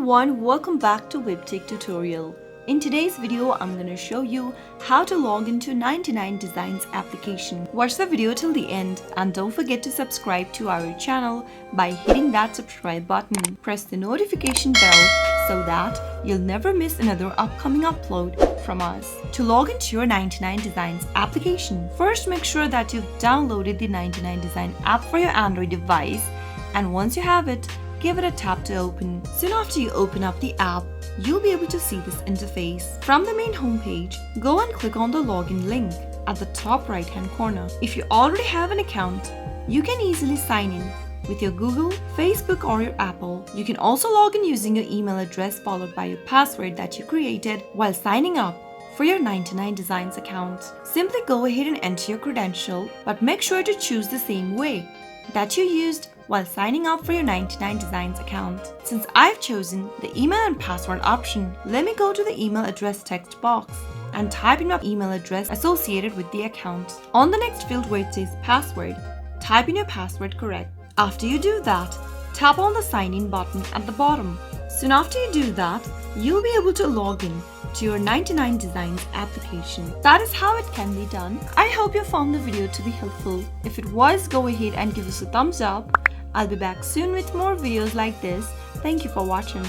everyone, welcome back to Webtech Tutorial. In today's video, I'm going to show you how to log into 99Designs application. Watch the video till the end and don't forget to subscribe to our channel by hitting that subscribe button. Press the notification bell so that you'll never miss another upcoming upload from us. To log into your 99Designs application, first make sure that you've downloaded the 99Design app for your Android device, and once you have it, give it a tap to open. Soon after you open up the app, you'll be able to see this interface. From the main homepage, go and click on the login link at the top right hand corner. If you already have an account, you can easily sign in with your Google, Facebook or your Apple. You can also log in using your email address followed by your password that you created while signing up for your 99Designs account. Simply go ahead and enter your credential, but make sure to choose the same way that you used while signing up for your 99Designs account. Since I've chosen the email and password option, let me go to the email address text box and type in my email address associated with the account. On the next field where it says password, type in your password correct. After you do that, tap on the sign in button at the bottom. Soon after you do that, you'll be able to log in to your 99Designs application. That is how it can be done. I hope you found the video to be helpful. If it was, go ahead and give us a thumbs up. I'll be back soon with more videos like this. Thank you for watching.